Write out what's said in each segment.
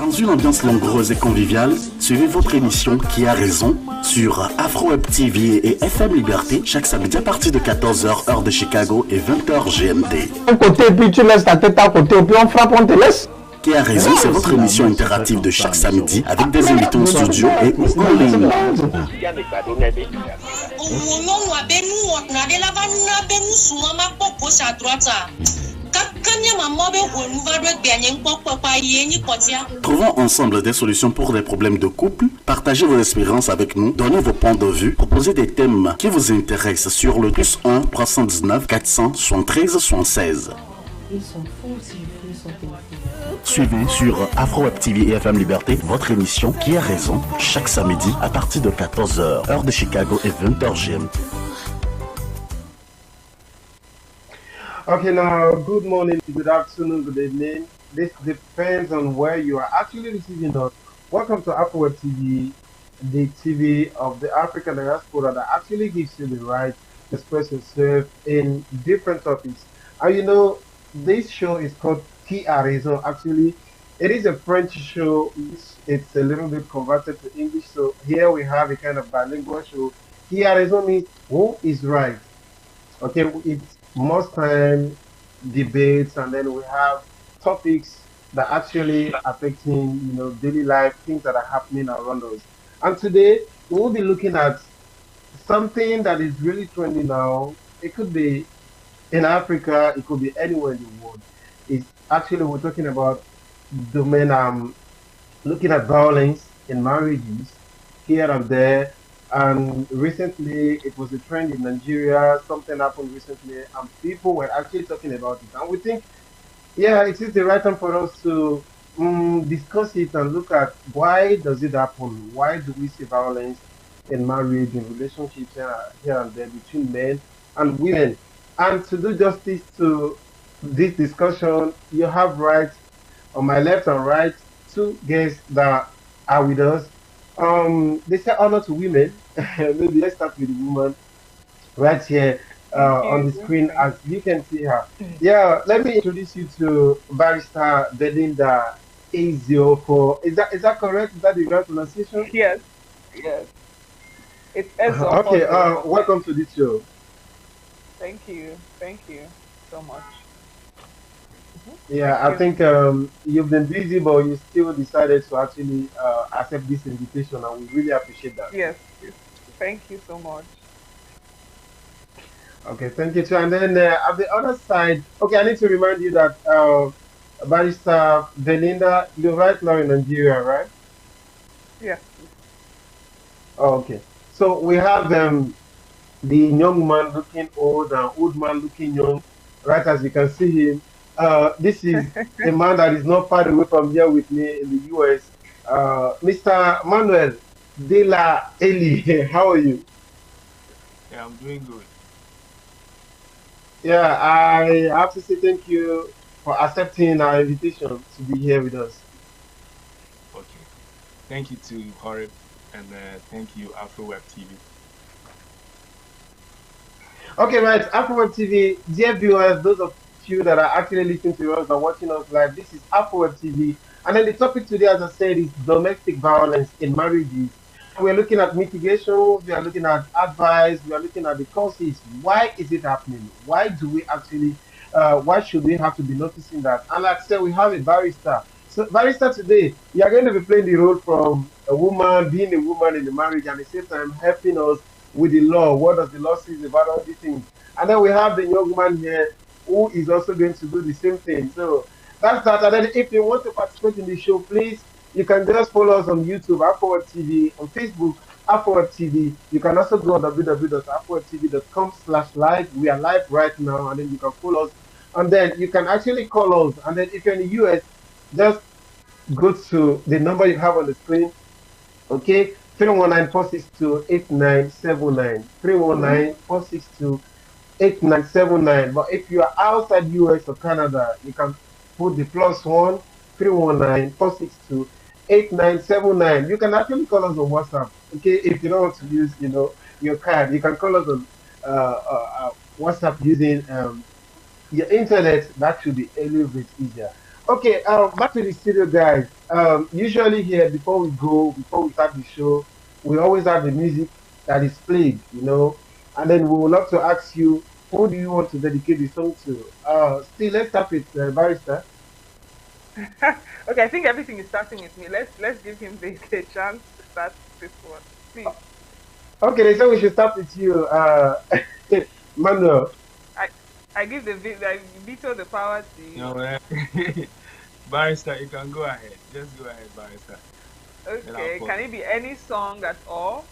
Dans une ambiance langoureuse et conviviale, suivez votre émission Qui a raison sur Afro Web TV et FM Liberté chaque samedi à partir de 14h heure de Chicago et 20h GMT. Un côté, puis tu laisses ta tête à côté, puis on frappe, on te laisse. Qui a raison, c'est votre émission interactive de chaque samedi avec des invités en studio et en ligne. Trouvons ensemble des solutions pour des problèmes de couple, partagez vos expériences avec nous, donnez vos points de vue, proposez des thèmes qui vous intéressent sur le +1 319 473 76. Ils sont fous si ils sont téléphone. Suivez sur Afro Web TV et FM Liberté votre émission Qui a raison chaque samedi à partir de 14h heure de Chicago et 20h GMT. Okay, now, good morning, good afternoon, good evening. This depends on where you are actually receiving us. Welcome to Afro Web TV, the TV of the African diaspora that actually gives you the right to express yourself in different topics. And you know, this show is called Qui a Raison. Actually, it is a French show. It's a little bit converted to English. So here we have a kind of bilingual show. Qui a Raison means who is right. Okay, it's most time debates, and then we have topics that actually affecting daily life, things that are happening around us. And today we will be looking at something that is really trending now. It could be in Africa, it could be anywhere in the world. It's actually we're talking about domain looking at violence in marriages here and there. And recently, it was a trend in Nigeria. Something happened recently, and people were actually talking about it. And we think, yeah, it is the right time for us to discuss it and look at why does it happen? Why do we see violence in marriage, in relationships here and there between men and women? And to do justice to this discussion, you have right on my left and right two guests that are with us. They say honor to women. Maybe let's start with the woman right here on the screen as you can see her. Yeah, let me introduce you to Barrister Belinda Ezio. Is that correct? Is that the right pronunciation? Yes. It's Ezio. Okay, welcome to this show. Thank you so much. Yeah, I think you've been busy, but you still decided to actually accept this invitation, and we really appreciate that. Yes. Thank you so much. Okay, thank you too. And then at the other side, okay, I need to remind you that Barrister Belinda, you're right now in Nigeria, right? Yes. Oh, okay. So we have the young man looking old and old man looking young, right as you can see him. This is a man that is not far away from here with me in the US. Mr. Manuel De La Eli, how are you? Yeah, I'm doing good. Yeah, I have to say thank you for accepting our invitation to be here with us. Okay. Thank you to Horeb, and thank you Afro Web TV. Okay, right, Afro Web TV, dear viewers, those of you that are actually listening to us and watching us live, this is Afro Web TV. And then the topic today, as I said, is domestic violence in marriages. We're looking at mitigations, we are looking at advice, we are looking at the causes. Why is it happening? Why do we actually, why should we have to be noticing that? And like I said, we have a barrister. So barrister today, you are going to be playing the role from a woman, being a woman in the marriage, and at the same time helping us with the law. What does the law say about all these things? And then we have the young man here who is also going to do the same thing. So that's that. And then if you want to participate in the show, please, you can just follow us on YouTube, Afro TV, on Facebook, Afro TV. You can also go on www.afrotv.com/live. We are live right now, and then you can follow us. And then you can actually call us. And then if you're in the US, just go to the number you have on the screen. Okay, 319-462-8979. 319-462-8979. But if you are outside US or Canada, you can put the +1 319-462-8979. You can actually call us on WhatsApp. Okay, if you don't want to use, your card, you can call us on WhatsApp using your internet. That should be a little bit easier. Okay, back to the studio, guys. Usually here, before we start the show, we always have the music that is played, and then we would love to ask you, who do you want to dedicate the song to? Still, let's start with Barrister. Okay, I think everything is starting with me. Let's give him the chance to start this one, please. Okay, so we should start with you, Manuel. I give I veto the power to you. No, Barrister, you can go ahead. Just go ahead, Barrister. Okay, can it be any song at all?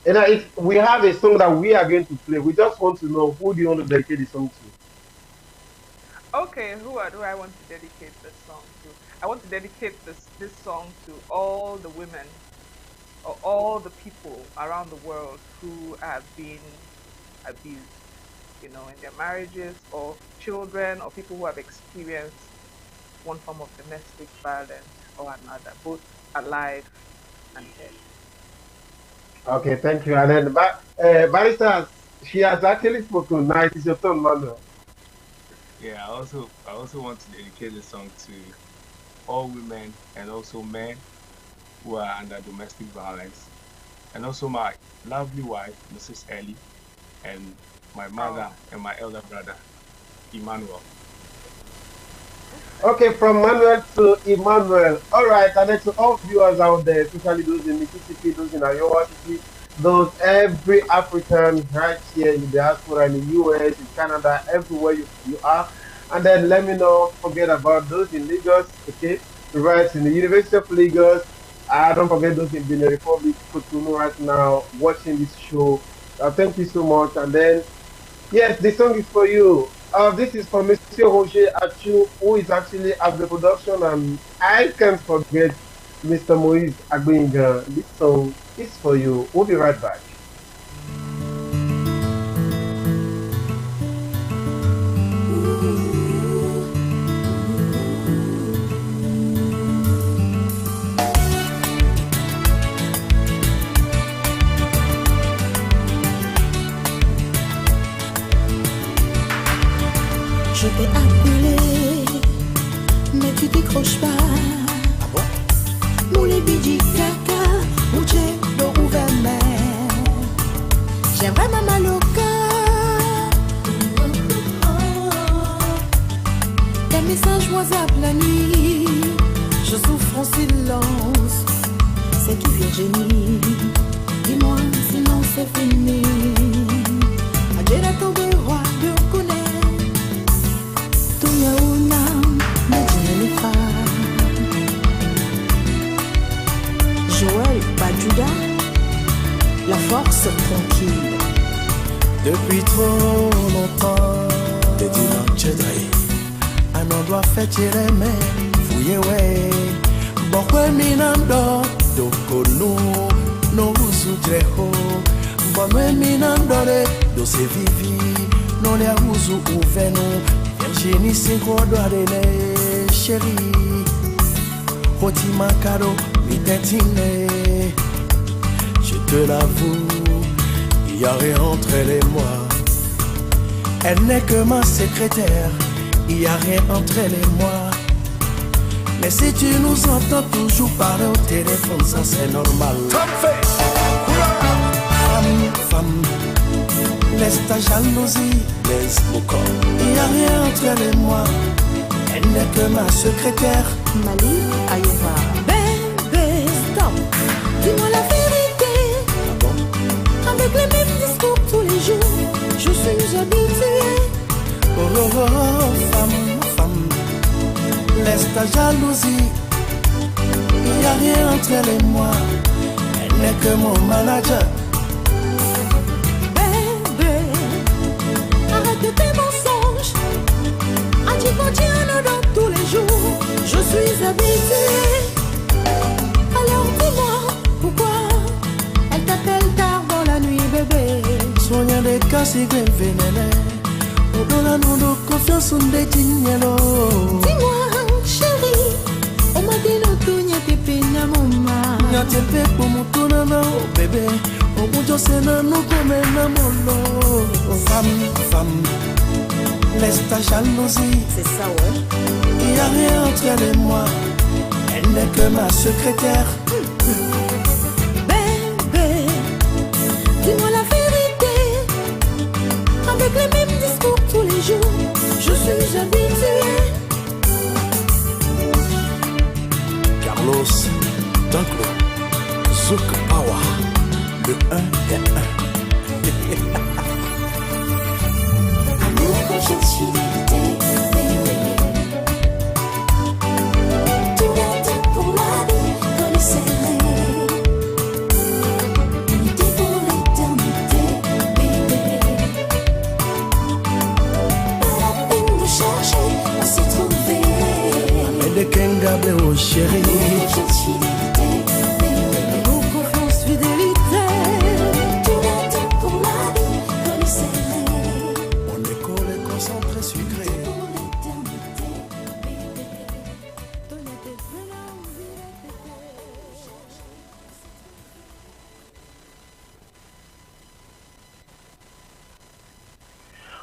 If we have a song that we are going to play, we just want to know, who do you want to dedicate the song to? Okay, who do I want to dedicate this song to? I want to dedicate this song to all the women or all the people around the world who have been abused, in their marriages, or children, or people who have experienced one form of domestic violence or another, both alive and dead. Okay, thank you. And then Barrister, she has actually spoken. Now it is your turn, Manuel. Yeah, I also want to dedicate the song to all women and also men who are under domestic violence, and also my lovely wife, Mrs. Ellie, and my mother and my elder brother, Emmanuel. Okay, from Manuel to Emmanuel. All right, and then to all viewers out there, especially those in Mississippi, those in Iowa City, those every African right here in the diaspora, in the US, in Canada, everywhere you are. And then let me not forget about those in Lagos, okay? Right, in the University of Lagos. Don't forget those in Benin Republic, Cotonou right now, watching this show. Thank you so much. And then, yes, the song is for you. This is for Mr. Roger Achu, who is actually at the production, and I can't forget Mr. Moïse Agbenga. This song is for you. We'll be right back. Je t'ai appelé, mais tu décroches pas. Ah bon? Moulé bidji caca, mouché do ouvert mer. J'ai vraiment mal au cœur. Tes messages WhatsApp la nuit, je souffre en silence. C'est qui Virginie? Dis-moi sinon c'est fini. Adjera tombé roi de connaître. Joël Badjuda, la force tranquille. Depuis trop longtemps, t'es dit non, tu un endroit fait tirer, mais fouillez, ouais. Pourquoi minando, doko no sutrejo. Pourquoi minando, do se vivi, non les amusu ouveno. Virginie, c'est quoi doit donner, chérie. Roti Macaro, mi tétine. Je te l'avoue, il y a rien entre elle et moi. Elle n'est que ma secrétaire, il y a rien entre elle et moi. Mais si tu nous entends toujours parler au téléphone, ça c'est normal. Femme, laisse ta jalousie, laisse mon corps. Il n'y a rien entre elle et moi. Elle n'est que ma secrétaire. Mali, Iowa. Bébé, stop. Dis-moi la vérité. Ah bon? Avec les mêmes discours tous les jours, je suis habituée. Oh, oh, oh, femme, laisse ta jalousie. Il n'y a rien entre elle et moi. Elle n'est que mon manager. Bébé, arrête tes mensonges. Tu continues dans tous les jours, je suis habituée. Alors dis-moi, pourquoi elle t'appelle tard dans la nuit, bébé? Soignez des cas si bien vénénés. On donne un nom de confiance, on détigne l'eau. Dis-moi, chérie, on m'a dit non, tout n'y a tes peines à mon mari. N'y a tes peines pour mon tour, non, bébé. Au bout de ce nom, nous comme un amour. Femme, laisse ta jalousie. C'est ça, ouais. Il n'y a rien entre elle et moi. Elle n'est que ma secrétaire. Bébé, dis-moi la vérité. Avec les mêmes discours tous les jours, je suis habituée. Carlos, Tanko, Zouk Power, le 1 et 1. Amour, quand je suis dictée, bébé. Tout est pour la vie, comme serré. Unité pour l'éternité, bébé. Pas la peine de chercher à se trouver. Et de Kengabe au chéri. Je suis dictée, bébé. Amour, confiance, fidélité. Tout est pour la vie, comme serré. On est collé, concentré, sucré. Pour l'éternité, bébé. Ton été plein d'envie répétée.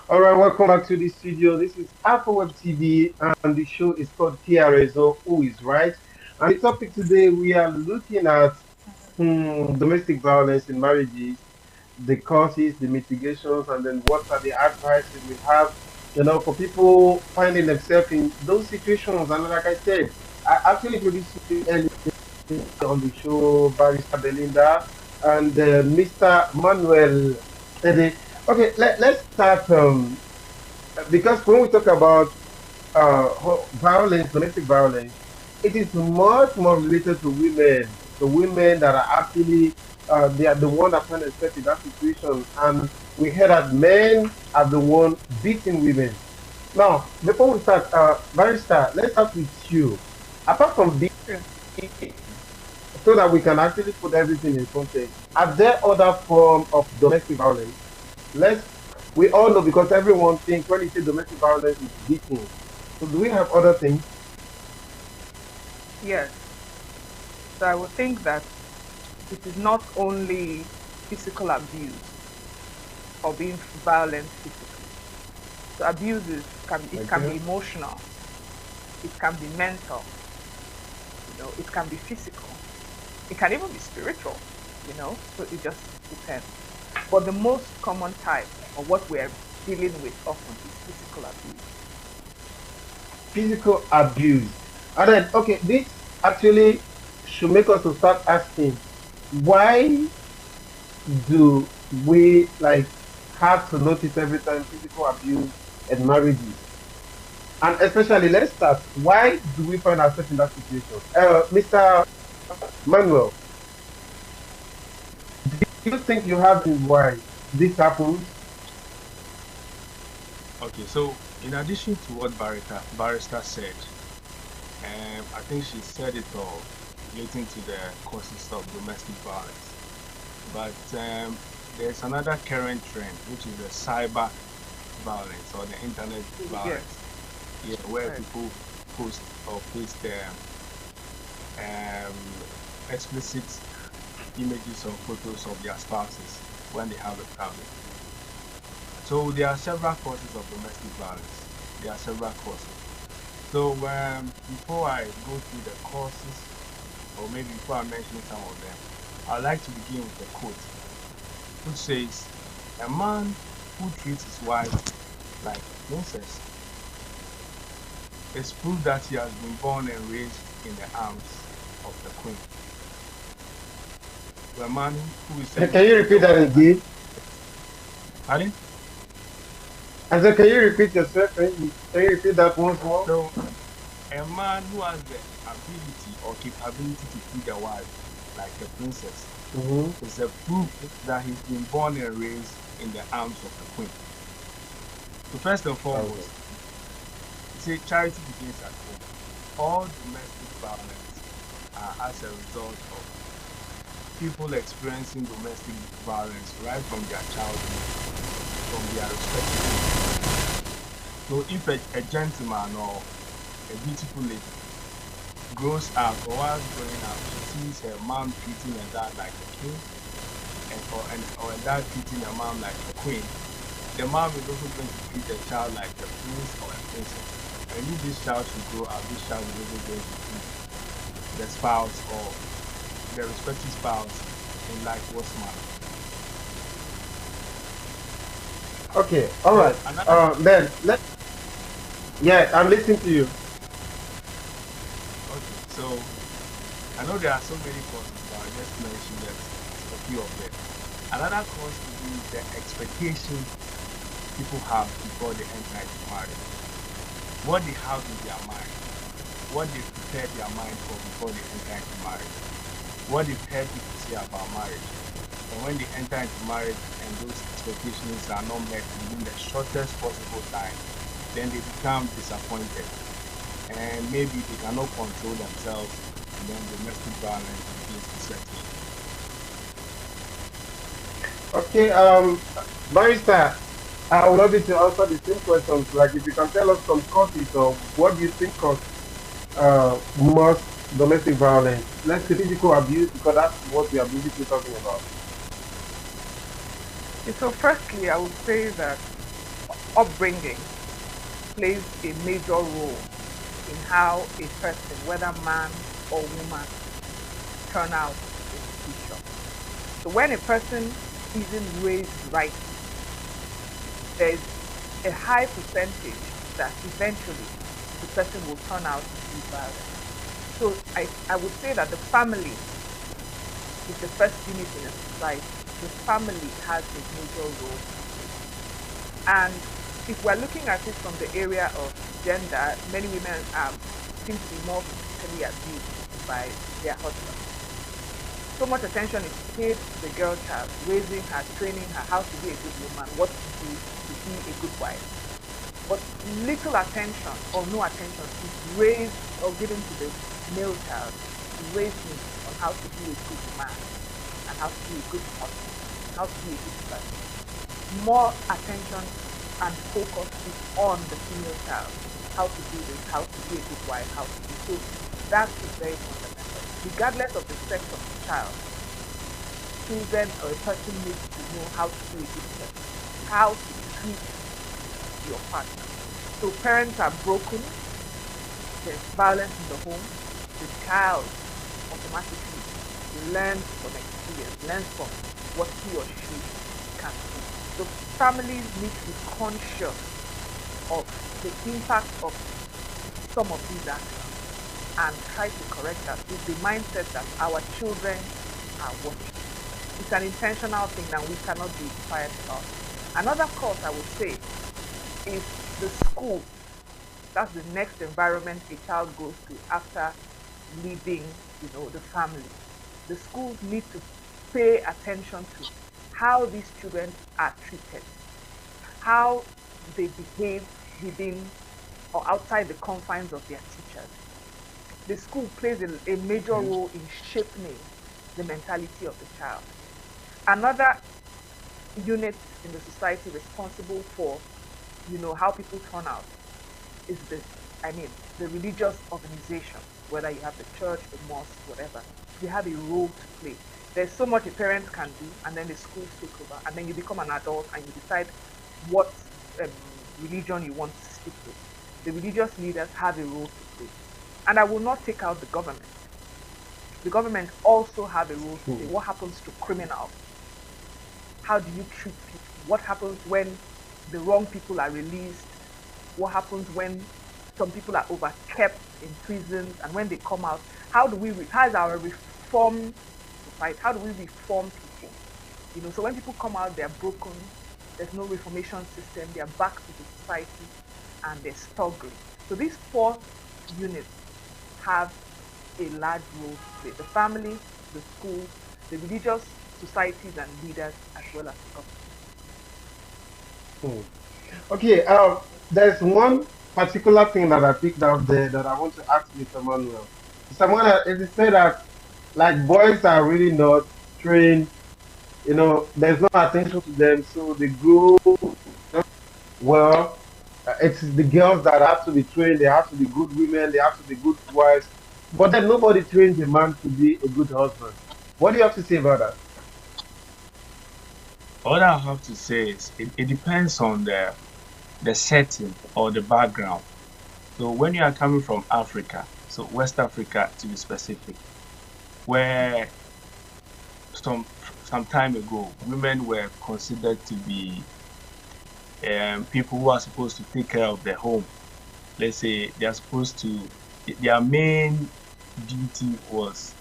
All right, welcome back to the studio. This is AfroWeb TV, and the show is called Raison, Who is Right? And the topic today, we are looking at domestic violence in marriages, the causes, the mitigations, and then what are the advices we have, for people finding themselves in those situations. And like I said, I actually produced it earlier on the show, Barrister Belinda and Mr. Manuel. Okay, let's start because when we talk about violence, domestic violence, it is much more related to women. The women that are actually they are the one that find themselves in that situation, and we hear that men are the one beating women. Now, before we start, Barrister, let's start with you. Apart from beating, so that we can actually put everything in context, are there other forms of domestic violence? We all know, because everyone thinks when you say domestic violence is beating. So do we have other things? Yes. So I would think that it is not only physical abuse or being violent physically. So it can be emotional, it can be mental, it can be physical, it can even be spiritual, so it just depends. But the most common type, or what we are dealing with often, is physical abuse. Physical abuse. And then, okay, this actually should make us to start asking, why do we have to notice every time physical abuse in marriages? And especially, let's start, why do we find ourselves in that situation? Mr. Manuel, do you think you have the why this happens? Okay, so in addition to what Barrister said, I think she said it all relating to the causes of domestic violence. But there's another current trend, which is the cyber violence or the internet violence. Yeah, where people post or paste explicit images or photos of their spouses when they have a problem. So there are several causes of domestic violence. There are several causes. So before I go through the causes, or maybe before I mention some of them, I'd like to begin with a quote, which says, "A man who treats his wife like a princess is proof that he has been born and raised in the arms of the queen." A man who is... Can you repeat that again? Pardon? I said, can you repeat yourself? Can you repeat that once more? So, a man who has the ability or capability to treat a wife like a princess is a proof that he's been born and raised in the arms of the queen. So first and foremost, say charity begins at home. All domestic violence are as a result of people experiencing domestic violence right from their childhood, from their respective. So if a gentleman or a beautiful lady grows up, or while growing up, she sees her mom treating her dad like a king, or a dad treating her mom like a queen, the mom is also going to treat the child like a prince or a princess. And if this child should grow up, this child is also going to treat the spouse or the respective spouse in like what's manner. Okay, all right. Then let. Yeah, I'm listening to you. Okay, so I know there are so many causes, but I just mentioned that a few of them. Another cause could be the expectation people have before they enter into marriage. What they have in their mind, what they prepare their mind for before they enter into marriage, what they've heard people say about marriage. And when they enter into marriage and those expectations are not met within the shortest possible time, then they become disappointed. And maybe they cannot control themselves, and then domestic violence begins to set in. Okay, Barrister, I would love you to answer the same questions. Like, if you can tell us some causes of what do you think cause most domestic violence? Let's say physical abuse, because that's what we are basically talking about. So firstly, I would say that upbringing plays a major role in how a person, whether man or woman, turn out in the future. So when a person isn't raised right, there's a high percentage that eventually the person will turn out to be violent. So I would say that the family is the first unit in a society. The family has a major role. And if we're looking at it from the area of gender, many women seem to be more physically abused by their husbands. So much attention is paid to the girl child, raising her, training her how to be a good woman, what to do to be a good wife. But little attention or no attention is raised or given to the male child to raise him on how to be a good man and how to be a good husband, how to be a good person. More attention and focus is on the female child, how to do this, how to be a good wife, how to do so. That is very fundamental. Regardless of the sex of the child, children or a person needs to know how to be a good person, how to treat your partner. So parents are broken, there's violence in the home, the child automatically learns from experience, learns from what he or she can do. So families need to be conscious of the impact of some of these actions and try to correct that with the mindset that our children are watching. It's an intentional thing and we cannot be quiet about. Another cause I would say is the school. That's the next environment a child goes to after leaving, the family. The schools need to pay attention to how these children are treated, how they behave within or outside the confines of their teachers. The school plays a major role in shaping the mentality of the child. Another unit in the society responsible for, how people turn out is the religious organization, whether you have the church, the mosque, whatever. They have a role to play. There's so much a parent can do, and then the schools take over, and then you become an adult and you decide what religion you want to stick with. The religious leaders have a role to play. And I will not take out the government. The government also have a role to play. What happens to criminals? How do you treat people? What happens when the wrong people are released? What happens when some people are overkept in prisons, and when they come out, how is our reform society? How do we reform people? So when people come out, they're broken. There's no reformation system. They're back to the society, and they're struggling. So these four units have a large role to play: the family, the school, the religious societies and leaders, as well as the government. Okay, there's one particular thing that I picked up there that I want to ask Mr. Manuel. Mr. Manuel, it said that like boys are really not trained, there's no attention to them, so they grow well. It's the girls that have to be trained, they have to be good women, they have to be good wives, but then nobody trains a man to be a good husband. What do you have to say about that? All I have to say is it depends on the setting or the background. So when you are coming from Africa, so West Africa to be specific, where some some time ago women were considered to be people who are supposed to take care of the home. Let's say they are supposed to, their main duty was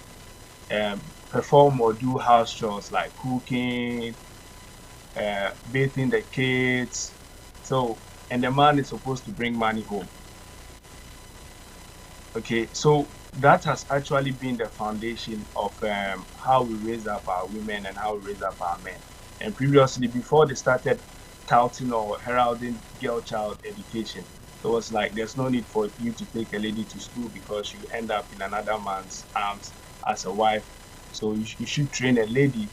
perform or do house chores like cooking, bathing the kids. So, and the man is supposed to bring money home. Okay, so that has actually been the foundation of how we raise up our women and how we raise up our men. And previously, before they started touting or heralding girl child education, it was like there's no need for you to take a lady to school because you end up in another man's arms as a wife. So you should train a lady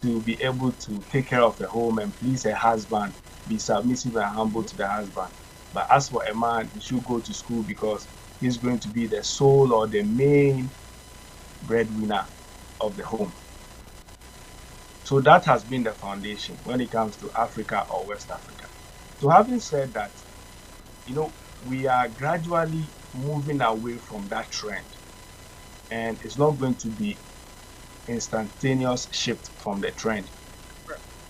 to be able to take care of the home and please her husband, be submissive and humble to the husband. But as for a man, he should go to school because he's going to be the sole or the main breadwinner of the home. So that has been the foundation when it comes to Africa or West Africa. So having said that, we are gradually moving away from that trend, and it's not going to be instantaneous shift from the trend.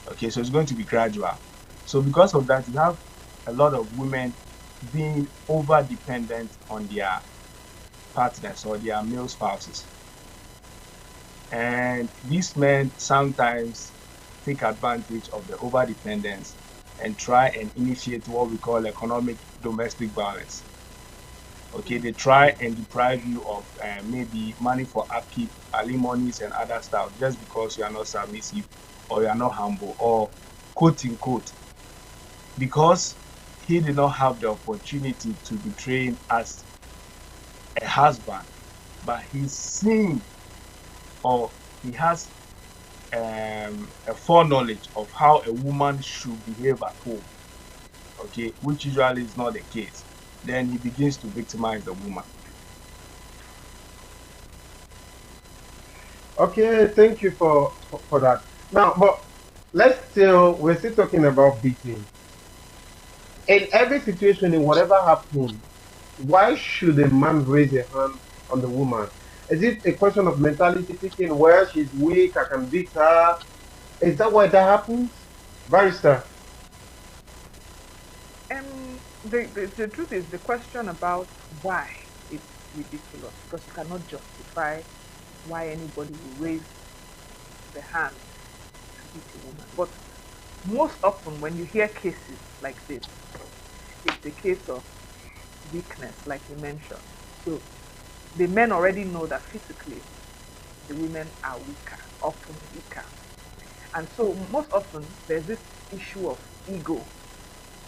Okay, so it's going to be gradual. So because of that, you have a lot of women being over dependent on their partners or their male spouses. And these men sometimes take advantage of the over dependence and try and initiate what we call economic domestic violence. Okay, they try and deprive you of maybe money for upkeep, alimonies, and other stuff just because you are not submissive or you are not humble, or quote unquote, because he did not have the opportunity to be trained as a husband, but he's seen or he has a foreknowledge of how a woman should behave at home, okay, which usually is not the case. Then he begins to victimize the woman. Okay, thank you for that. Now, but we're still talking about beating. In every situation, in whatever happens, why should a man raise a hand on the woman? Is it a question of mentality thinking where she's weak, I can beat her? Is that why that happens? Barrister. The truth is the question about why it's ridiculous, because you cannot justify why anybody will raise the hand to beat a woman. But most often when you hear cases like this, it's a case of weakness, like you mentioned. So the men already know that physically the women are weaker, often weaker. And so most often there's this issue of ego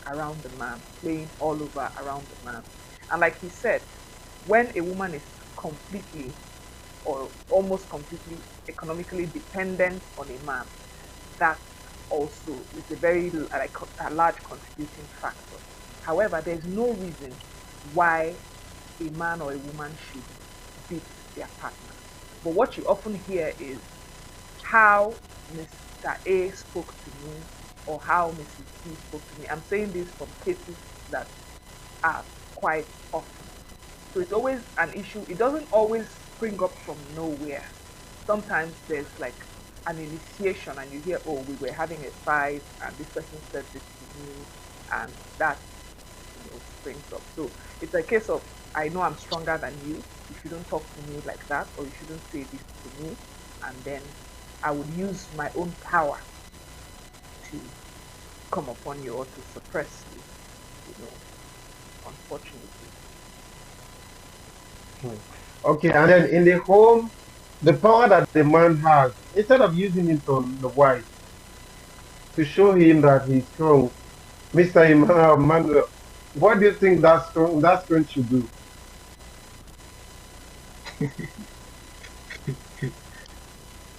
around the man, playing all over around the man. And like he said, when a woman is completely or almost completely economically dependent on a man, that also is a large contributing factor. However, there's no reason why a man or a woman should beat their partner. But what you often hear is how Mr. A spoke to me or how Mrs. B spoke to me. I'm saying this from cases that are quite often. So it's always an issue. It doesn't always spring up from nowhere. Sometimes there's like an initiation and you hear, oh, we were having a fight and this person said this to me, and that springs up. So it's a case of, I know I'm stronger than you. You shouldn't talk to me like that, or you shouldn't say this to me. And then I would use my own power to come upon you or to suppress you, unfortunately. Okay, and then in the home, the power that the man has, instead of using it on the wife to show him that he's strong, Mr. Emmanuel, what do you think that strength should do?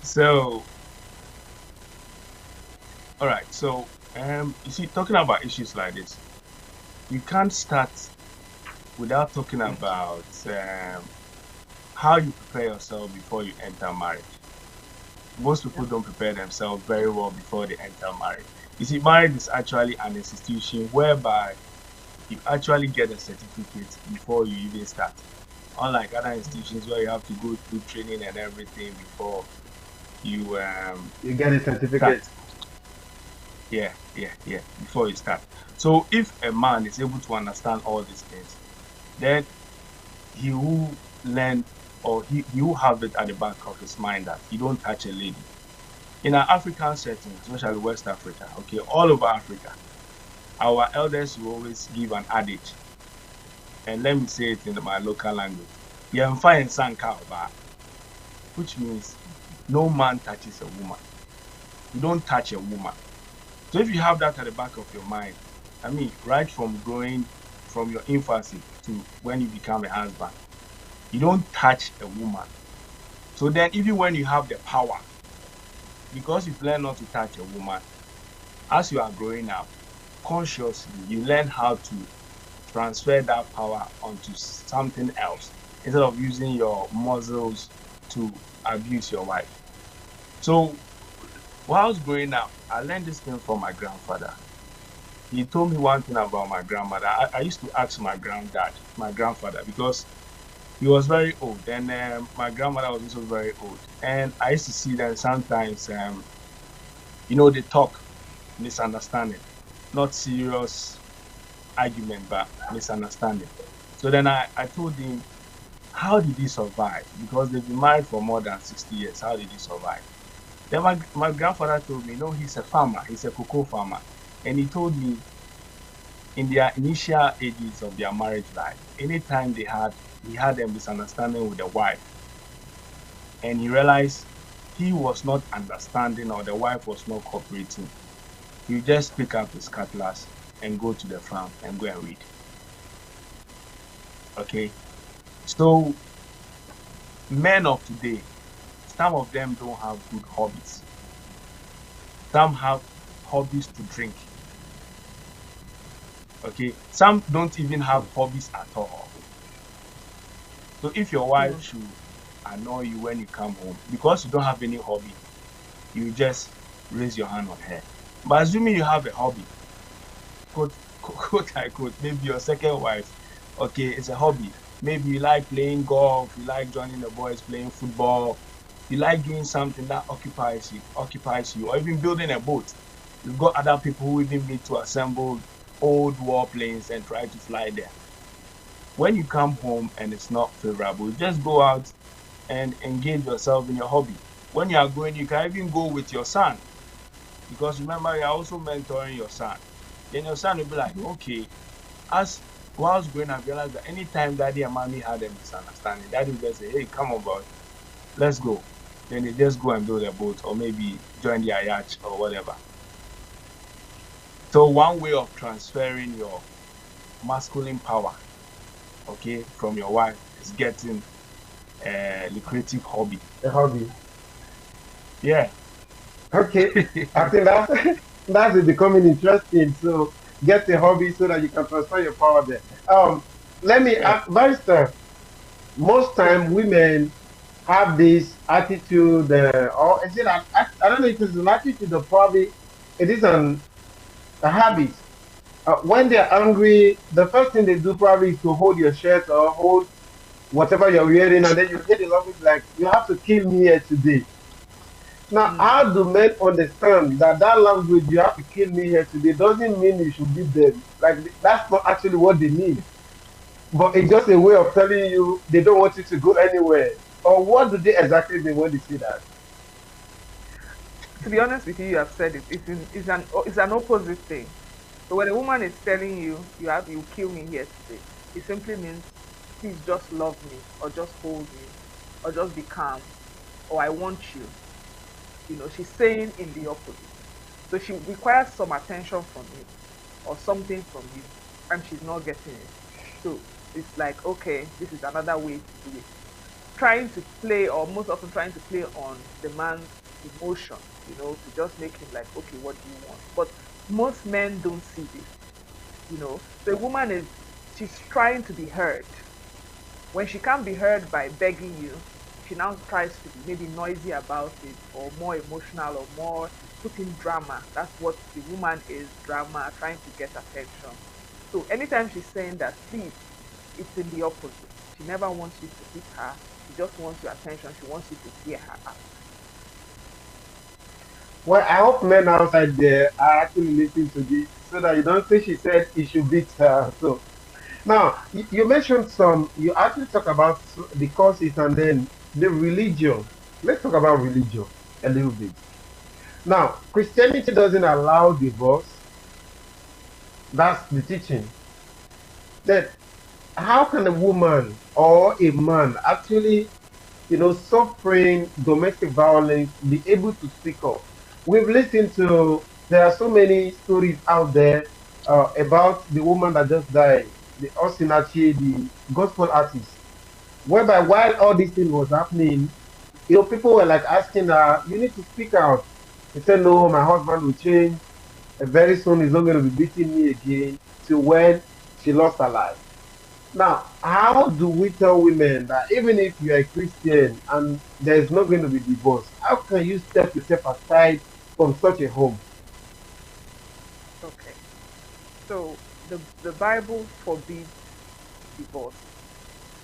So, all right. So, you see, talking about issues like this, you can't start without talking about how you prepare yourself before you enter marriage. most people don't prepare themselves very well before they enter marriage. You see, marriage is actually an institution whereby you actually get a certificate before you even start. Unlike other institutions where you have to go through training and everything before you get a certificate. Start. Yeah, before you start. So if a man is able to understand all these things, then he will learn, or he will have it at the back of his mind that you don't touch a lady. In an African setting, especially West Africa, okay, all over Africa, our elders will always give an adage, and let me say it in my local language, which means no man touches a woman. You don't touch a woman. So if you have that at the back of your mind, I mean, right from growing from your infancy to when you become a husband, you don't touch a woman. So then even when you have the power, because you've learned not to touch a woman, as you are growing up, consciously, you learn how to transfer that power onto something else instead of using your muscles to abuse your wife. So while I was growing up, I learned this thing from my grandfather. He told me one thing about my grandmother. I used to ask my grandfather, because he was very old, and my grandmother was also very old. And I used to see them sometimes, they talk misunderstanding, not serious argument, but misunderstanding. So then I told him, how did he survive? Because they've been married for more than 60 years. How did he survive? Then my grandfather told me, he's a farmer. He's a cocoa farmer. And he told me, in their initial ages of their marriage life, anytime he had a misunderstanding with the wife, and he realized he was not understanding or the wife was not cooperating, he would just pick up his cutlass and go to the farm and go and read. Okay? So, men of today, some of them don't have good hobbies. Some have hobbies to drink. Okay? Some don't even have hobbies at all. So if your wife should annoy you when you come home, because you don't have any hobby, you just raise your hand on her. But assuming you have a hobby, quote unquote, maybe your second wife, okay, it's a hobby. Maybe you like playing golf, you like joining the boys playing football, you like doing something that occupies you, or even building a boat. You've got other people who even need to assemble old warplanes and try to fly there. When you come home and it's not favorable, you just go out and engage yourself in your hobby. When you are going, you can even go with your son, because remember, you are also mentoring your son. Then your son will be like, okay, while I was growing up, I realized that anytime daddy and mommy had a misunderstanding, daddy would just say, hey, come on, boy, let's go. Then they just go and build a boat, or maybe join their yacht or whatever. So one way of transferring your masculine power, okay, from your wife is getting a lucrative hobby. A hobby. Yeah. Okay. I think that's becoming interesting. So get a hobby so that you can transfer your power there. Let me ask, Barrister, most time women have this attitude, or is it I don't know if it's an attitude, or probably it is a habit. When they're angry, the first thing they do probably is to hold your shirt or hold whatever you're wearing, and then you get the language like, you have to kill me here today. Now, how do men understand that language, you have to kill me here today, doesn't mean you should beat them? Like, that's not actually what they mean. But it's just a way of telling you they don't want you to go anywhere. Or what do they exactly mean when they say that? To be honest with you, you have said it. It's an opposite thing. So when a woman is telling you, you kill me here today, it simply means, please just love me, or just hold me, or just be calm, or I want you. She's saying in the opposite. So she requires some attention from you, or something from you, and she's not getting it. So it's like, okay, this is another way to do it. Trying to play, or most often trying to play on the man's emotion, to just make him like, okay, what do you want? But most men don't see this. The woman she's trying to be heard. When she can't be heard by begging you, she now tries to be maybe noisy about it, or more emotional, or more put in drama. That's what the woman is, drama, trying to get attention. So anytime she's saying that, please, it's in the opposite. She never wants you to hit her. She just wants your attention. She wants you to hear her out. Well, I hope men outside there are actually listening to this so that you don't say she said he should beat her. So now you mentioned you actually talk about the causes and then the religion. Let's talk about religion a little bit. Now, Christianity doesn't allow divorce. That's the teaching. Then how can a woman or a man actually, suffering domestic violence, be able to speak up? We've listened to, there are so many stories out there about the woman that just died, the Osinachi, the gospel artist, whereby while all this thing was happening, people were like asking her, you need to speak out. He said, no, my husband will change. And very soon he's not going to be beating me again, till when she lost her life. Now, how do we tell women that even if you are a Christian and there is not going to be divorce, how can you step yourself aside from such a home? Okay. So the Bible forbids divorce.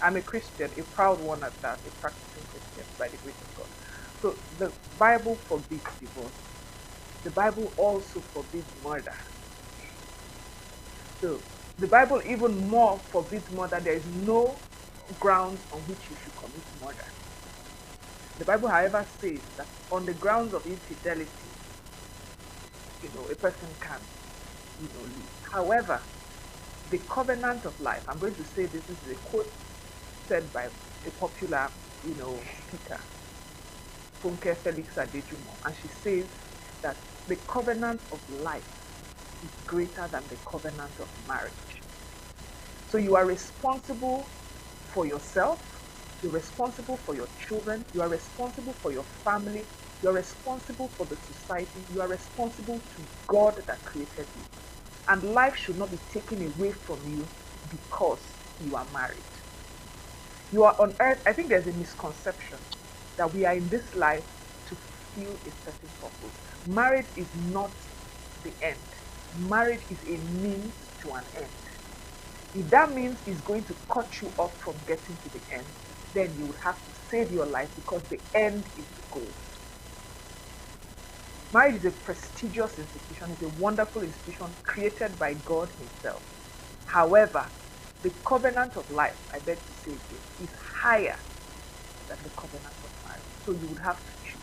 I'm a Christian, a proud one at that, a practicing Christian by the grace of God. So the Bible forbids divorce. The Bible also forbids murder. So the Bible even more forbids murder. There is no grounds on which you should commit murder. The Bible, however, says that on the grounds of infidelity, a person can, leave. However, the covenant of life, I'm going to say this is a quote said by a popular, speaker, Funke Felix Adejumo, and she says that the covenant of life is greater than the covenant of marriage. So you are responsible for yourself, you're responsible for your children, you are responsible for your family, you are responsible for the society, you are responsible to God that created you. And life should not be taken away from you because you are married. You are on earth. I think there's a misconception that we are in this life to fulfill a certain purpose. Marriage is not the end. Marriage is a means to an end. If that means it's going to cut you off from getting to the end, then you would have to save your life because the end is the goal. Marriage is a prestigious institution. It's a wonderful institution created by God himself. However, the covenant of life, I beg to say this, is higher than the covenant of marriage. So you would have to choose.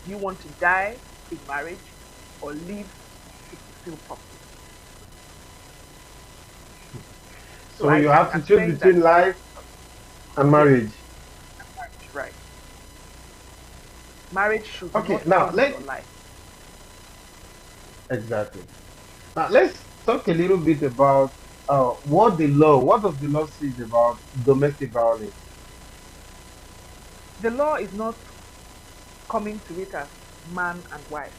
Do you want to die in marriage or live to fulfill purpose? So you have to choose between life and marriage. Right. Marriage should okay, not now change your life. Exactly. Now let's talk a little bit about what does the law say about domestic violence? The law is not coming to it as man and wife.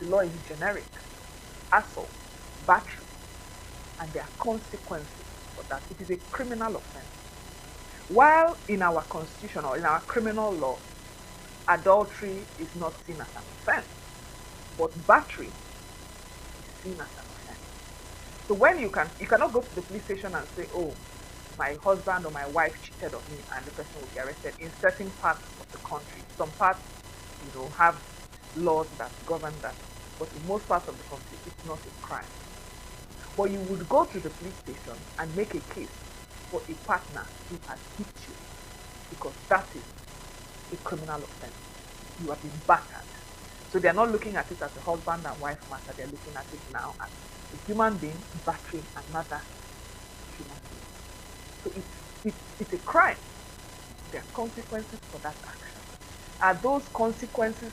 The law is generic. Assault, battery, and there are consequences for that. It is a criminal offense. While in our constitution or in our criminal law, adultery is not seen as an offense, but battery is seen as an offense. So when you cannot go to the police station and say, oh, my husband or my wife cheated on me, and the person will be arrested. In certain parts of the country, some parts, have laws that govern that, but in most parts of the country, it's not a crime. But you would go to the police station and make a case for a partner who has hit you, because that is a criminal offense. You have been battered. So they're not looking at it as a husband and wife matter. They're looking at it now as a human being battering another human being. So it's a crime. There are consequences for that action. Are those consequences,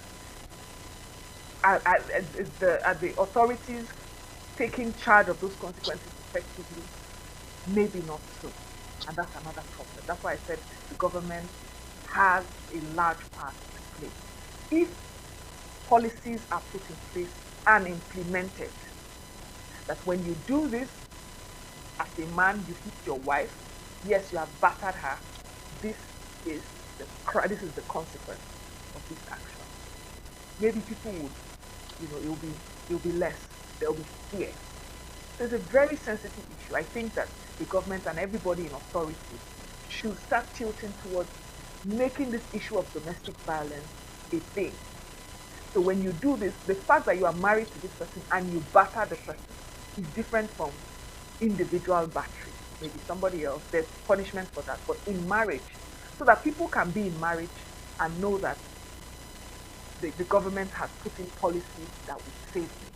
are the authorities taking charge of those consequences effectively? Maybe not so. And that's another problem. That's why I said the government has a large part to play. If policies are put in place and implemented, that when you do this, as a man, you hit your wife, yes, you have battered her, this is this is the consequence of this action. Maybe people would, it will be less. There will be fear. So it's a very sensitive issue. I think that the government and everybody in authority should start tilting towards making this issue of domestic violence a thing. So when you do this, the fact that you are married to this person and you batter the person is different from individual battery. Maybe somebody else, there's punishment for that. But in marriage, so that people can be in marriage and know that the government has put in policies that will save me.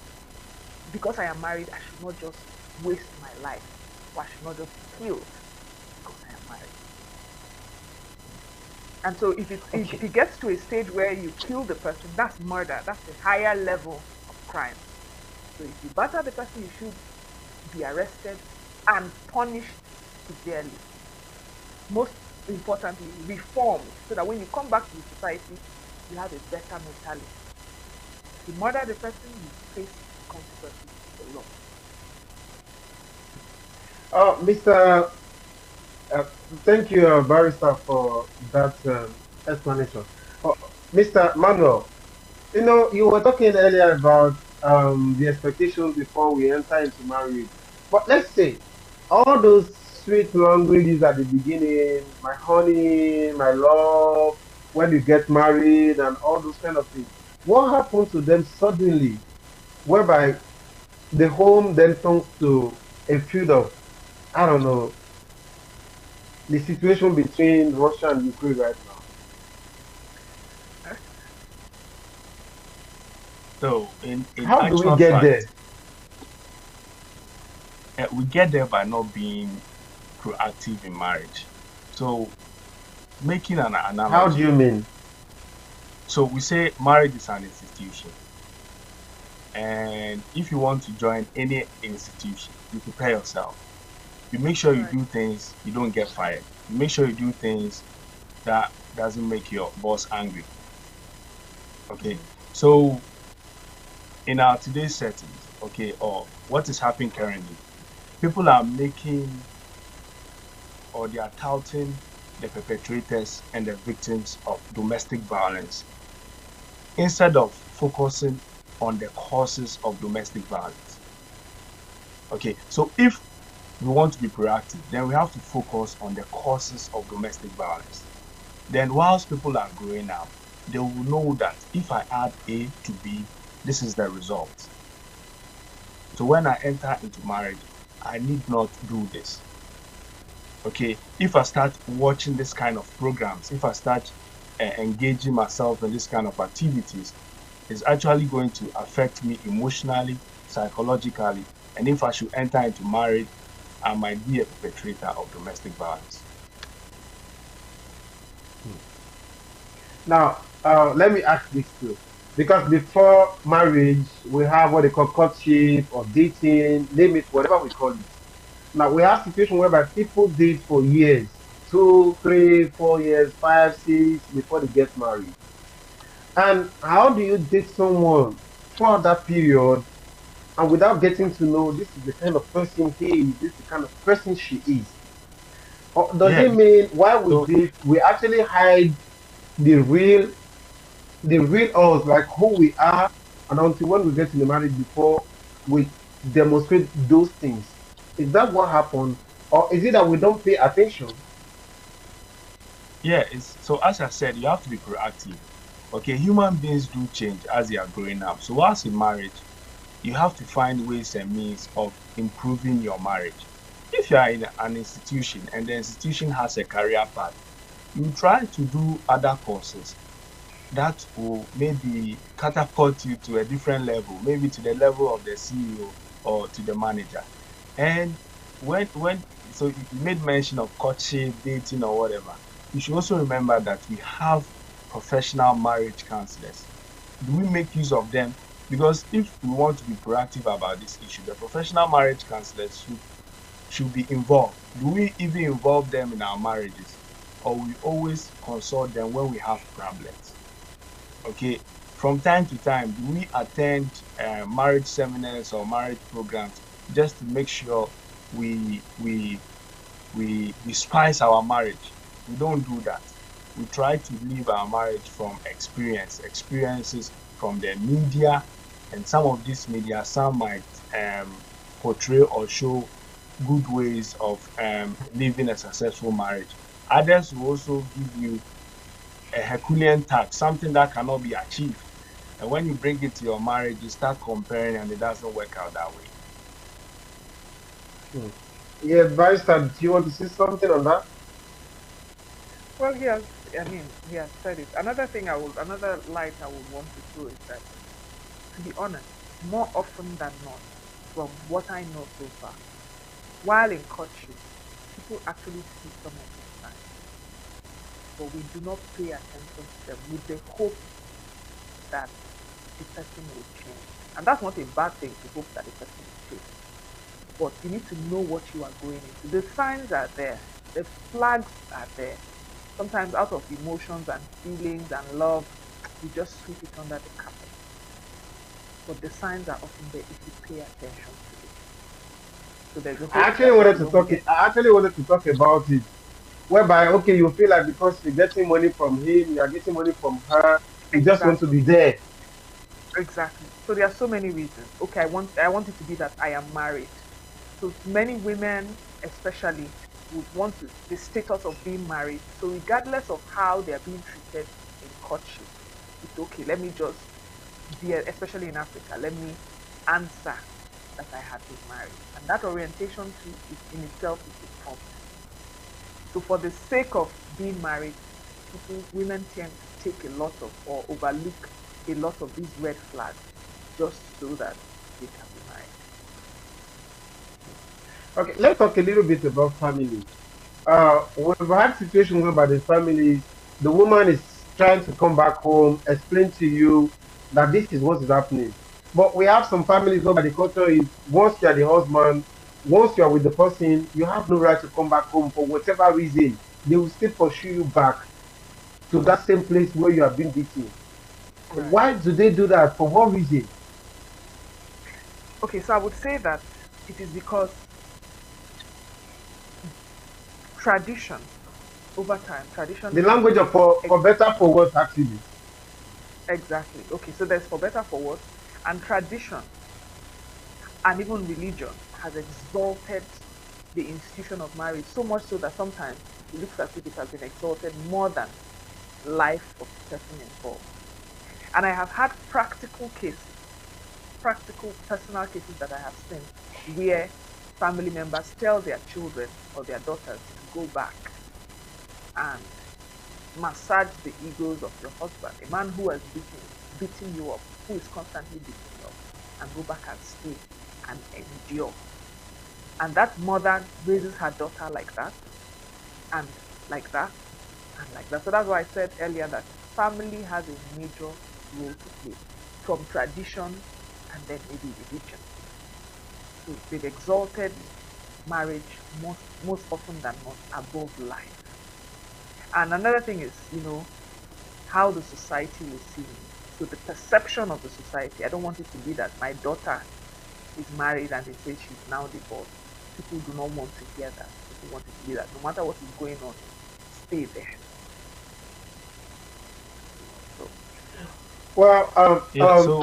Because I am married, I should not just waste my life, or I should not just be killed because I am married. And so if it gets to a stage where you kill the person, that's murder. That's a higher level of crime. So if you batter the person, you should be arrested and punished severely. Most importantly, reformed, so that when you come back to the society, you have a better mentality. If you murder the person, you face the consequences of the law. Mr. Thank you, Barrister, for that explanation. Mr. Manuel, you were talking earlier about the expectations before we enter into marriage. But let's say all those sweet languages at the beginning, my honey, my love, when you get married and all those kind of things, what happens to them suddenly, whereby the home then turns to a field of, I don't know, the situation between Russia and Ukraine right now? So in How do we actual get fact, there? we get there by not being proactive in marriage. So making an analogy. How do you mean? So we say marriage is an institution. And if you want to join any institution, you prepare yourself. You make sure you do things, you don't get fired. You make sure you do things that doesn't make your boss angry. Okay. So in our today's settings, okay, or what is happening currently, people are making, or they are touting the perpetrators and the victims of domestic violence instead of focusing on the causes of domestic violence. Okay, so if we want to be proactive, then we have to focus on the causes of domestic violence. Then whilst people are growing up, they will know that if I add A to B, this is the result. So when I enter into marriage, I need not do this. Okay, if I start watching this kind of programs, if I start engaging myself in this kind of activities, it's actually going to affect me emotionally, psychologically, and if I should enter into marriage, I might be a perpetrator of domestic violence. Now, let me ask this too. Because before marriage, we have what they call courtship or dating, name it, whatever we call it. Now, we have situations whereby people date for years, 2, 3, 4 years, 5, 6, before they get married. And how do you date someone for that period and without getting to know this is the kind of person he is, this is the kind of person she is? Or does it mean while we date, we actually hide the real us, like who we are, and until when we get in the marriage before we demonstrate those things? Is that what happened, or is it that we don't pay attention? Yeah, so as I said, you have to be proactive. Okay, human beings do change as they are growing up. So whilst in marriage, you have to find ways and means of improving your marriage. If you are in an institution and the institution has a career path, you try to do other courses that will maybe catapult you to a different level, maybe to the level of the CEO or to the manager. And so you made mention of courtship, dating, or whatever, you should also remember that we have professional marriage counselors. Do we make use of them? Because if we want to be proactive about this issue, the professional marriage counselors should be involved. Do we even involve them in our marriages, or we always consult them when we have problems? Okay, from time to time, do we attend marriage seminars or marriage programs just to make sure we spice our marriage? We don't do that. we try to live our marriage from experiences from the media, and some of these media, some might portray or show good ways of living a successful marriage. Others will also give you a Herculean task, something that cannot be achieved. And when you bring it to your marriage, you start comparing, and it doesn't work out that way. Yeah, Barrister, do you want to say something on that? Well, he has said it. Another light I would want to throw is that, to be honest, more often than not, from what I know so far, while in courtship, people actually see some of these signs, but we do not pay attention to them with the hope that the person will change. And that's not a bad thing to hope that the person will change. But you need to know what you are going into. The signs are there. The flags are there. Sometimes out of emotions and feelings and love, you just sweep it under the carpet. But the signs are often there if you pay attention to it. So there's a I actually wanted to talk about it. Whereby, okay, you feel like because you're getting money from him, you are getting money from her, you just want to be there. Exactly. So there are so many reasons. Okay, I want it to be that I am married. So many women, especially, would want the status of being married. So regardless of how they are being treated in courtship, it's okay. Let me just be, especially in Africa, let me answer that I had been married. And that orientation too is in itself is a problem. So for the sake of being married, women tend to take a lot of or overlook a lot of these red flags just so that they can be married. Okay, let's talk a little bit about family. We've had situations whereby the family, the woman is trying to come back home, explain to you that this is what is happening. But we have some families whereby the culture is once you are the husband, once you are with the person, you have no right to come back home for whatever reason. They will still pursue you back to that same place where you have been beaten. Right. Why do they do that? For what reason? Okay, so I would say that it is because tradition, over time, tradition. The language of for better, for worse, actually. Exactly. Okay, so there's for better, for worse, and tradition, and even religion has exalted the institution of marriage so much so that sometimes it looks as if it has been exalted more than life of the person involved. And I have had practical personal cases that I have seen where family members tell their children or their daughters to go back and massage the egos of your husband, a man who has beaten you up, who is constantly beating you up, and go back and stay and endure. And that mother raises her daughter like that, and like that, and like that. So that's why I said earlier that family has a major role to play, from tradition and then maybe religion. So they've exalted marriage most often than not above life. And another thing is, how the society will see me. So the perception of the society, I don't want it to be that my daughter is married and they say she's now divorced. People do not want to hear that. People want it to be that no matter what is going on, stay there. Well,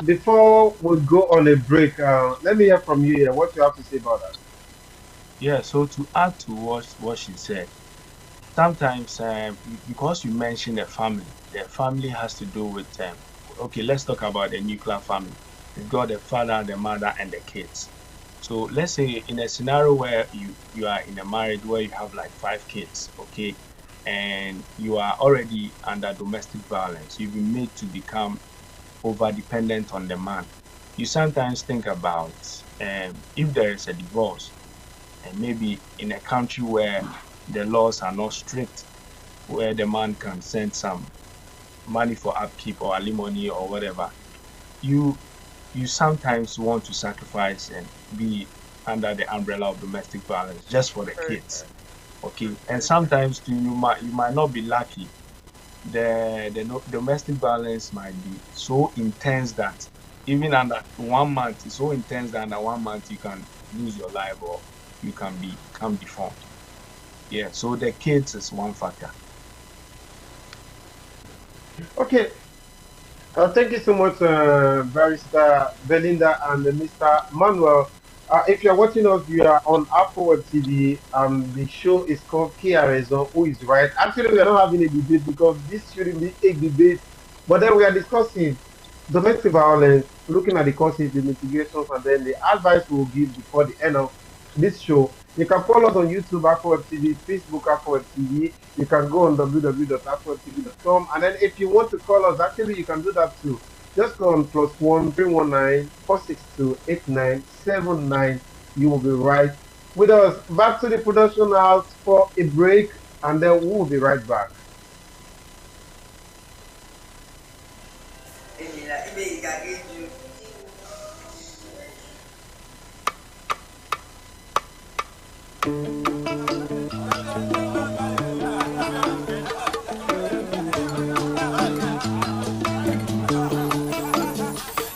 before we go on a break, let me hear from you here. What you have to say about that? Yeah, so to add to what she said, sometimes because you mentioned the family has to do with okay, let's talk about the nuclear family. You've got the father, the mother, and the kids. So let's say in a scenario where you are in a marriage where you have like 5 kids, okay, and you are already under domestic violence, you've been made to become over dependent on the man. You sometimes think about if there is a divorce, and maybe in a country where the laws are not strict, where the man can send some money for upkeep or alimony or whatever, you sometimes want to sacrifice and be under the umbrella of domestic violence just for the kids. Okay, and sometimes too, you might not be lucky. The domestic violence might be so intense that even under 1 month, it's so intense that under 1 month you can lose your life or you can become deformed. Yeah, so the kids is one factor. Okay, thank you so much, Barrister Belinda and Mr. Manuel. If you're watching us, we are on Apple TV. The show is called Kia Raison, Who is Right? Actually, we are not having a debate because this shouldn't be a debate, but then we are discussing domestic violence, looking at the causes, the mitigations, and then the advice we'll give before the end of this show. You can follow us on YouTube, Apple TV, Facebook, Apple TV. You can go on www.applewebtv.com. And then if you want to call us, actually, you can do that too. Just go on +1 319 462 8979. You will be right with us. Back to the production house for a break, and then we'll be right back.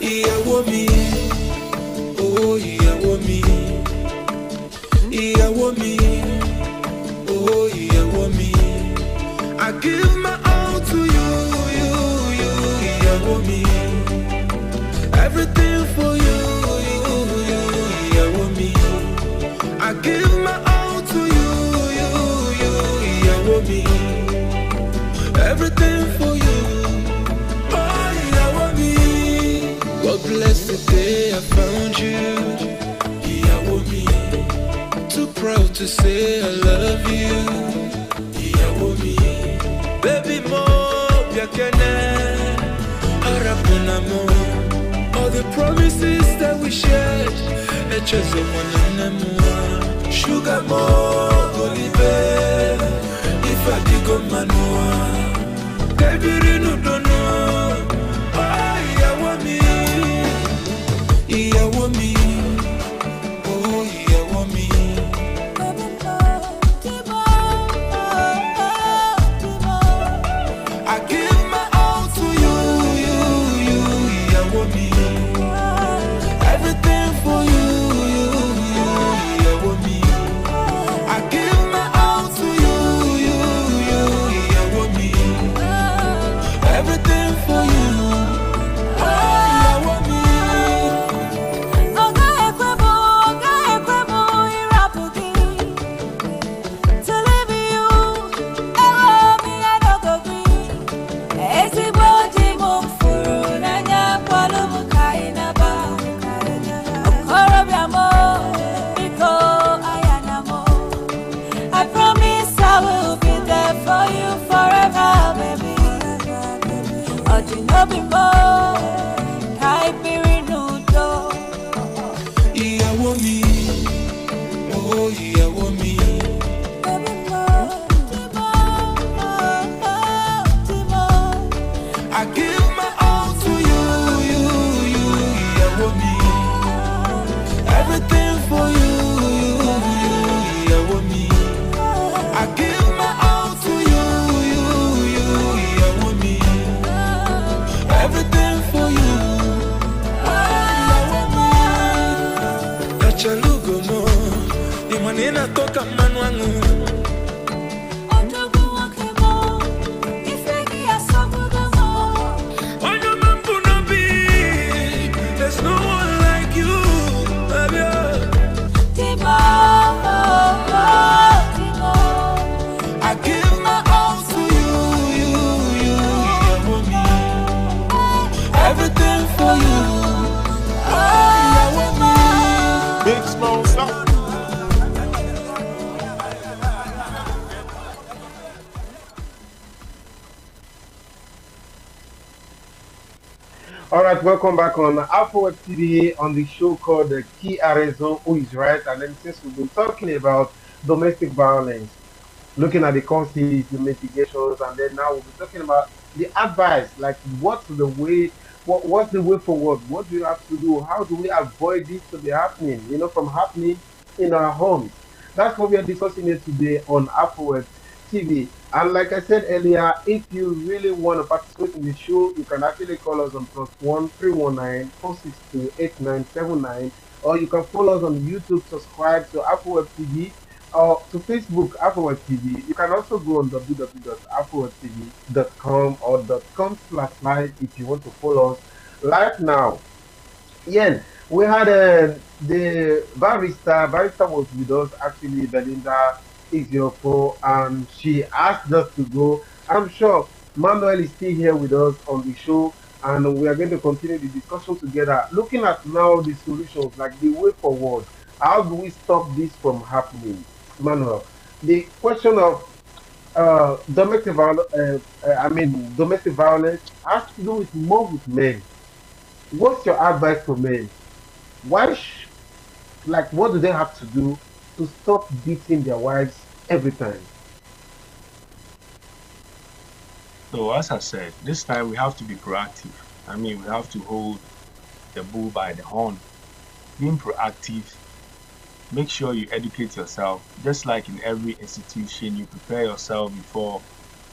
Ìyàwó mi, oh ìyàwó mi, ìyàwó mi, oh ìyàwó mi. I give my all to you, ìyàwó mi. Everything for you, ìyàwó mi. I give my all to you, ìyàwó mi. Everything for you, oh ìyàwó mi. God bless the day I found you, ìyàwó mi. Too proud to say I love you, ìyàwó mi. Baby mo biakene, arapuna mo. All the promises that we shared, echezo mwananamua. Sugar mo golibe, if I dig on manua. Kebiri no dono, oh ìyàwó mi, ìyàwó mi, oh ìyàwó mi. I give my all to you, ìyàwó mi. Everything for you, ìyàwó mi. I give my all to you, ìyàwó mi. Everything for you, oh ìyàwó mi. I promise I will be there for you forever, baby. Oh, you know me more. Kai Pirinudo. Ìyàwó mi, oh ìyàwó mi. I give my all to you, ìyàwó mi. Everything for you, ìyàwó mi. I give my all to you, ìyàwó mi. Everything for you, ìyàwó mi. Kachalugo mo, ni manena toka manwangu. There's no one like you, baby. I give my all to you, ìyàwó mi. Everything for you, oh ìyàwó mi. Big small stuff. All right, welcome back on Apple TV on the show called Kia Raison, Who is Right? And then since we've been talking about domestic violence, looking at the causes, the mitigations, and then now we'll be talking about the advice, like what's the way, what's the way forward? What do you have to do? How do we avoid this to be happening? From happening in our homes. That's what we are discussing here today on Apple TV. And like I said earlier, if you really want to participate in the show, you can actually call us on +1 319 462 8979, or you can follow us on YouTube, subscribe to Apple TV. to Facebook, Afro TV. You can also go on www.afrotv.com or .com/live if you want to follow us live now. Yeah, we had the barista. Barista was with us actually, Belinda Iziofo, and she asked us to go. I'm sure Manuel is still here with us on the show, and we are going to continue the discussion together, looking at now the solutions, like the way forward. How do we stop this from happening, Manuel? The question of domestic violence has to do with more with men. What's your advice for men? Why, like, what do they have to do to stop beating their wives every time? So as I said, this time we have to be proactive. I mean, we have to hold the bull by the horn. Being proactive, make sure you educate yourself. Just like in every institution, you prepare yourself before,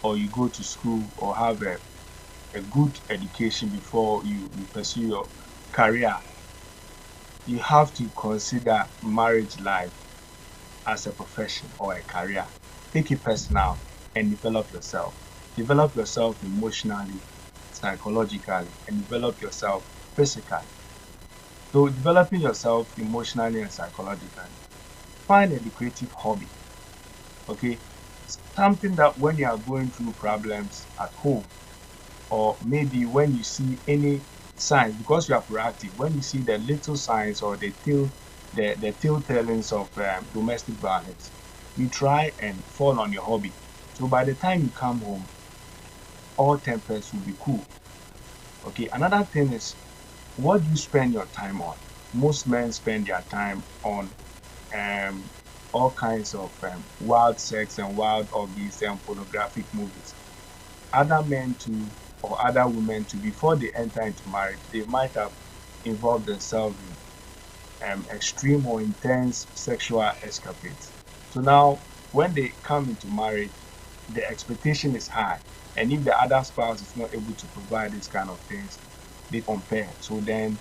or you go to school or have a good education before you pursue your career. You have to consider marriage life as a profession or a career. Take it personal and develop yourself. Develop yourself emotionally, psychologically, and develop yourself physically. So developing yourself emotionally and psychologically, find a lucrative hobby. Okay, something that when you are going through problems at home, or maybe when you see any signs, because you are proactive, when you see the little signs or the telltales of domestic violence, you try and fall on your hobby. So by the time you come home, all tempers will be cool. Okay, another thing is, what do you spend your time on? Most men spend their time on all kinds of wild sex and wild orgies and pornographic movies. Other men too, or other women too, before they enter into marriage, they might have involved themselves in extreme or intense sexual escapades. So now, when they come into marriage, the expectation is high. And if the other spouse is not able to provide these kind of things, they compare. So then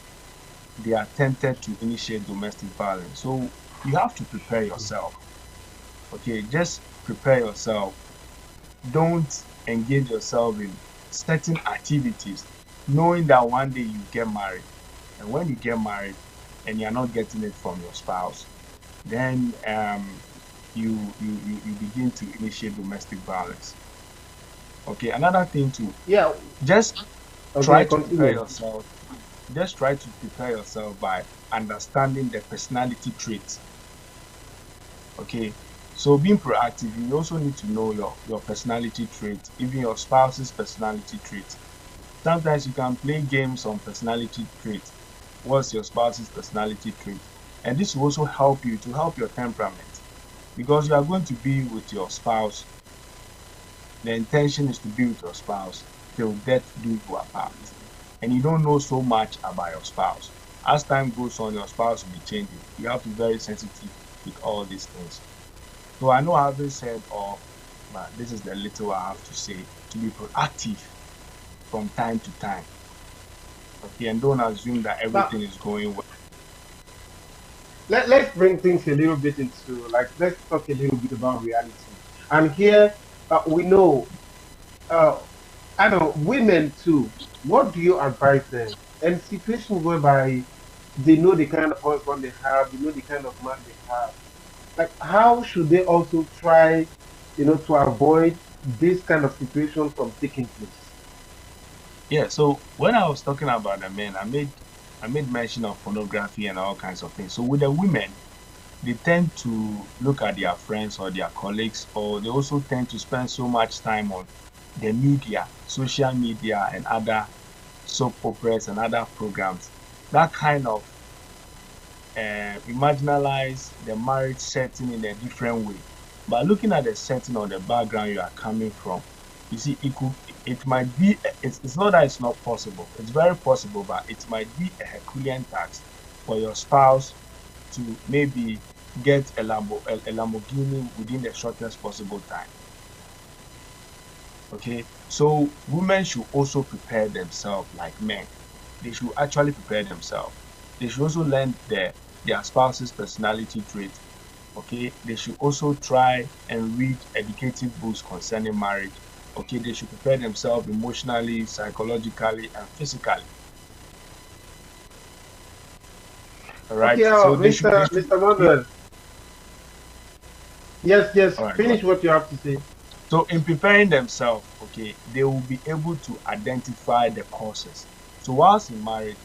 they are tempted to initiate domestic violence. So you have to prepare yourself. Okay, just prepare yourself. Don't engage yourself in certain activities, knowing that one day you get married. And when you get married and you're not getting it from your spouse, then you begin to initiate domestic violence. Okay, another thing too. Yeah. Just Okay, try to continue. prepare yourself. Just try to prepare yourself by understanding the personality traits. Okay, so being proactive, you also need to know your personality traits, even your spouse's personality traits. Sometimes you can play games on personality traits. What's your spouse's personality trait? And this will also help you to help your temperament, because you are going to be with your spouse. The intention is to be with your spouse till death do you apart. And you don't know so much about your spouse. As time goes on, your spouse will be changing. You have to be very sensitive with all these things. So I know I haven't said all, but this is the little I have to say. To be proactive from time to time. Okay, and don't assume that everything is going well. Let's bring things a little bit into, like, let's talk a little bit about reality. And here we know, I know women too. What do you advise them? And situations whereby they know the kind of husband they have, they know the kind of man they have. Like, how should they also try, to avoid this kind of situation from taking place? Yeah, so when I was talking about the men, I made mention of pornography and all kinds of things. So with the women, they tend to look at their friends or their colleagues, or they also tend to spend so much time on the media, social media, and other soap operas and other programs. That kind of marginalize the marriage setting in a different way. By looking at the setting or the background you are coming from, you see, it might be, it's not that it's not possible. It's very possible, but it might be a Herculean task for your spouse to maybe get a Lamborghini within the shortest possible time. Okay, so women should also prepare themselves like men. They should actually prepare themselves. They should also learn their spouse's personality traits. Okay, they should also try and read educative books concerning marriage. Okay, they should prepare themselves emotionally, psychologically, and physically. All right. Okay, So Mr. Manuel. Yes. Right, Finish what you have to say. So in preparing themselves, okay, they will be able to identify the causes. So whilst in marriage,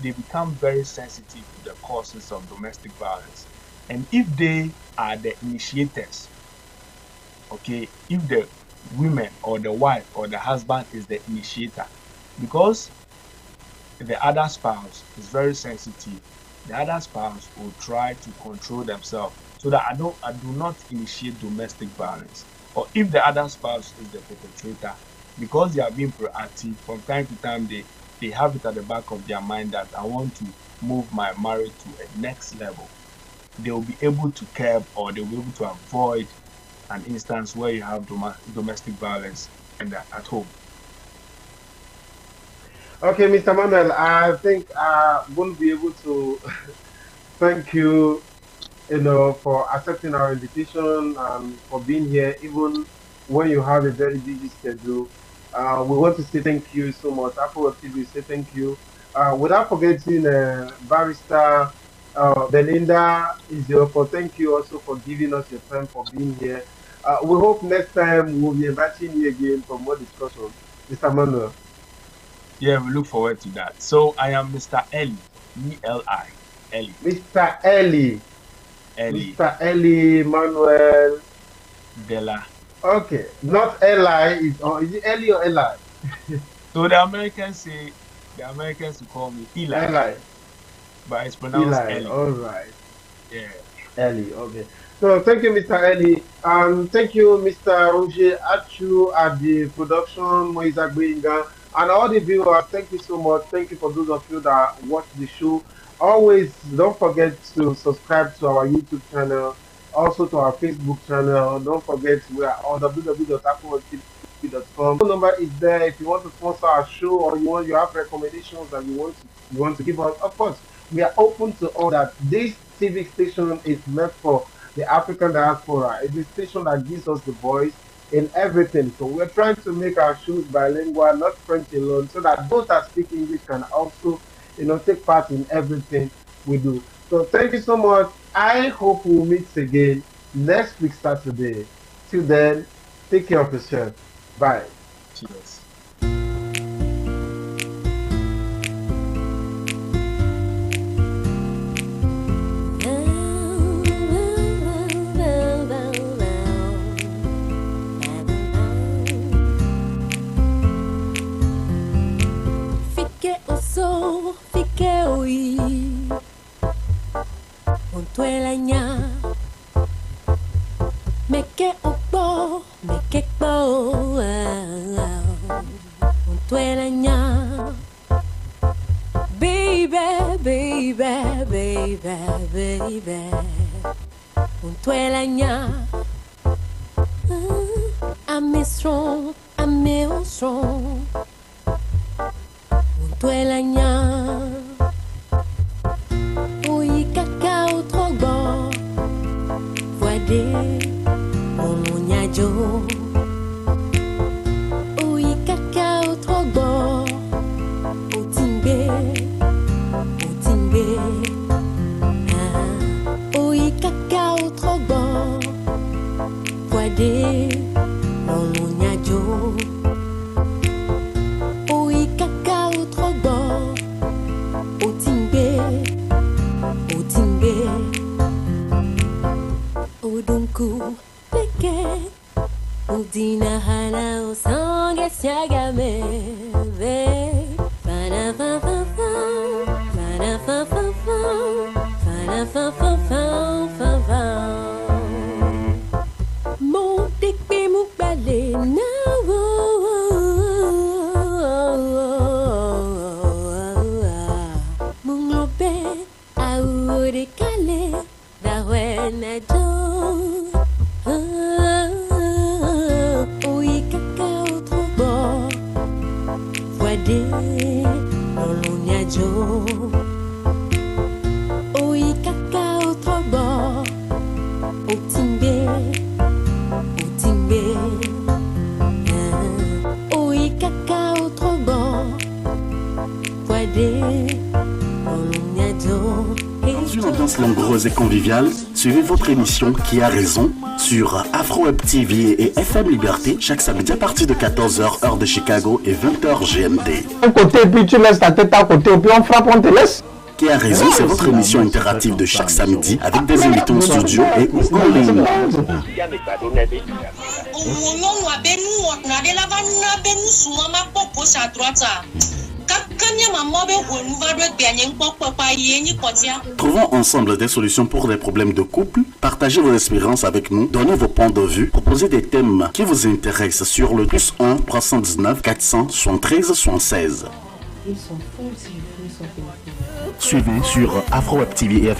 they become very sensitive to the causes of domestic violence. And if they are the initiators, okay, if the women or the wife or the husband is the initiator, because the other spouse is very sensitive, the other spouse will try to control themselves so that I do not initiate domestic violence. Or if the other spouse is the perpetrator, because they are being proactive, from time to time they have it at the back of their mind that I want to move my marriage to a next level. They will be able to curb, or they will be able to avoid an instance where you have domestic violence at home. Okay, Mr. Manuel, I think I won't be able to thank you, for accepting our invitation and for being here, even when you have a very busy schedule. We want to say thank you so much. After TV, say thank you. Without forgetting Barrister Belinda Isioko, thank you also for giving us your time for being here. We hope next time we'll be inviting you again for more discussion. Mr. Manuel. Yeah, we look forward to that. So I am Mr. Eli, E-L-I, Eli. Mr. Eli. Eli. Mr. Eli Manuel Della. Okay, not Eli. Is it Eli or Eli? So the Americans will call me Eli. Eli. But it's pronounced Eli. All right. Yeah. Eli. Okay. So thank you, Mr. Eli. Thank you, Mr. Roger Achu at the production, Moise Agbenga, and all the viewers. Thank you so much. Thank you for those of you that watch the show. Always don't forget to subscribe to our YouTube channel, also to our Facebook channel. Don't forget we are on www.applewebtv.com. The phone number is there if you want to sponsor our show, or you have recommendations that you want to give us. Of course, we are open to all that. This TV station is meant for the African diaspora. It's a station that gives us the voice in everything. So we're trying to make our shows bilingual, not French alone, so that those that speak English can also take part in everything we do. So thank you so much. I hope we'll meet again next week Saturday. Till then, take care of yourself. Bye. Cheers. Fique oi, tu la nya, me que opo, tu la nya, baby, tu la nya, I'm strong, I'm strong. Tuelanya, oui cacao trop bon, voidé, on nyajo. Oui cacao trop bon, otimbe, oui cacao trop bon, voidé, on nyajo. Udunku peke udina hala usange siagame ve fana fa fa fa fana fa fa fa fana fa fa fa fa fa mon dekbe mu bale na munglobe aure kale da wena do. Oui, cacao trop bon, voidé, on y a jo. Oui, cacao trop bon, une ambiance langoureuse et conviviale, suivez votre émission Qui a raison sur Afro-Web TV et FM Liberté chaque samedi à partir de 14h heure de Chicago et 20h GMT. Un côté, puis tu laisses ta tête à côté, puis on frappe, on te laisse. Qui a raison, c'est votre émission interactive de chaque samedi avec des invités en studio et en ligne. Trouvons ensemble des solutions pour des problèmes de couple, partagez vos expériences avec nous, donnez vos points de vue, proposez des thèmes qui vous intéressent sur le +1 319 473 76. Ils sont fous s'ils font son téléphone. Suivez sur Afro-Web TV et FM